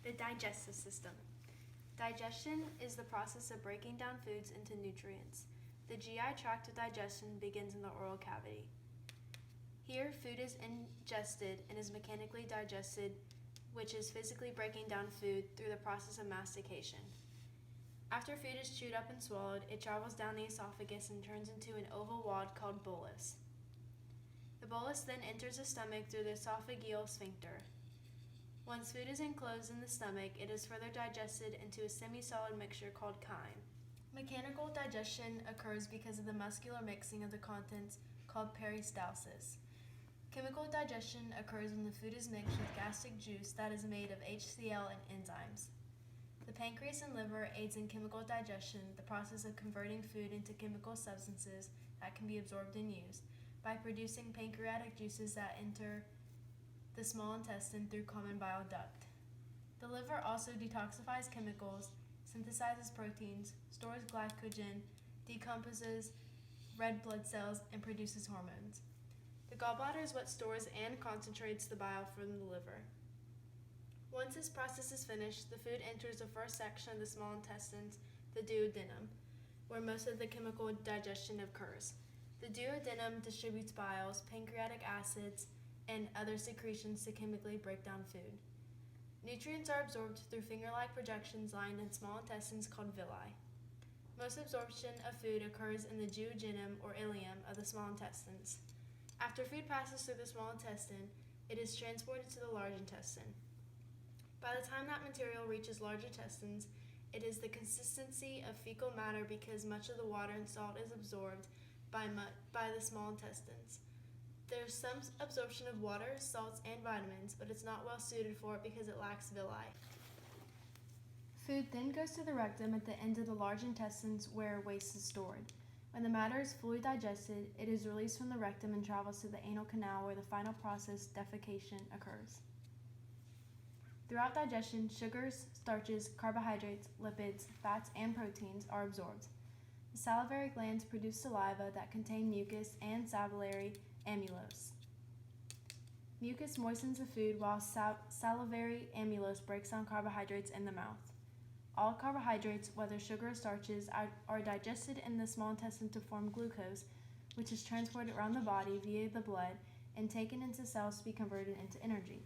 The digestive system. Digestion is the process of breaking down foods into nutrients. The GI tract of digestion begins in the oral cavity. Here, food is ingested and is mechanically digested, which is physically breaking down food through the process of mastication. After food is chewed up and swallowed, it travels down the esophagus and turns into an oval wad called bolus. The bolus then enters the stomach through the esophageal sphincter. Once food is enclosed in the stomach, it is further digested into a semi-solid mixture called chyme. Mechanical digestion occurs because of the muscular mixing of the contents called peristalsis. Chemical digestion occurs when the food is mixed with gastric juice that is made of HCl and enzymes. The pancreas and liver aids in chemical digestion, the process of converting food into chemical substances that can be absorbed and used, by producing pancreatic juices that enter the small intestine through common bile duct. The liver also detoxifies chemicals, synthesizes proteins, stores glycogen, decomposes red blood cells, and produces hormones. The gallbladder is what stores and concentrates the bile from the liver. Once this process is finished, the food enters the first section of the small intestines, the duodenum, where most of the chemical digestion occurs. The duodenum distributes biles, pancreatic acids, and other secretions to chemically break down food. Nutrients are absorbed through finger-like projections lined in small intestines called villi. Most absorption of food occurs in the duodenum or ileum of the small intestines. After food passes through the small intestine, it is transported to the large intestine. By the time that material reaches large intestines, it is the consistency of fecal matter because much of the water and salt is absorbed by the small intestines. There's some absorption of water, salts, and vitamins, but it's not well suited for it because it lacks villi. Food then goes to the rectum at the end of the large intestines where waste is stored. When the matter is fully digested, it is released from the rectum and travels to the anal canal where the final process, defecation, occurs. Throughout digestion, sugars, starches, carbohydrates, lipids, fats, and proteins are absorbed. The salivary glands produce saliva that contain mucus and salivary amylose. Mucus moistens the food while salivary amylose breaks down carbohydrates in the mouth. All carbohydrates, whether sugar or starches, are digested in the small intestine to form glucose, which is transported around the body via the blood and taken into cells to be converted into energy.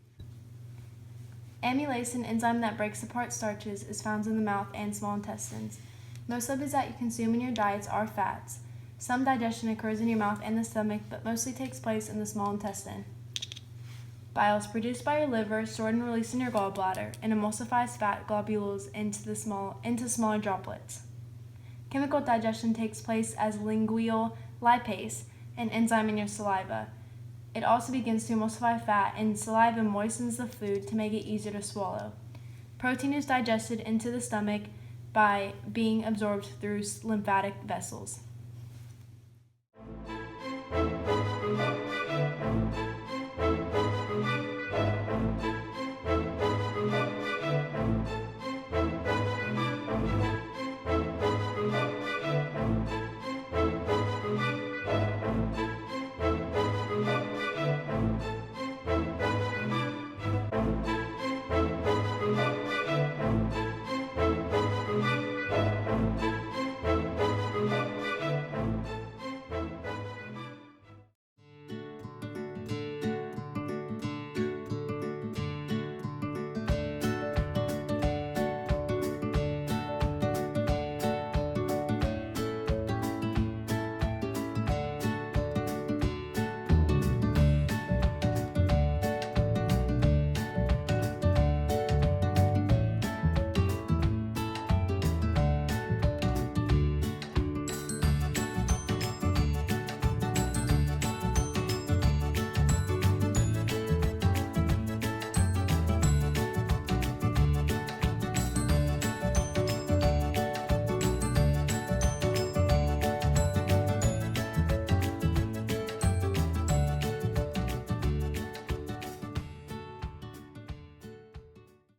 Amylase, an enzyme that breaks apart starches, is found in the mouth and small intestines. Most lipids that you consume in your diets are fats. Some digestion occurs in your mouth and the stomach, but mostly takes place in the small intestine. Bile is produced by your liver, stored and released in your gallbladder, and emulsifies fat globules into smaller droplets. Chemical digestion takes place as lingual lipase, an enzyme in your saliva. It also begins to emulsify fat, and saliva moistens the food to make it easier to swallow. Protein is digested into the stomach by being absorbed through lymphatic vessels.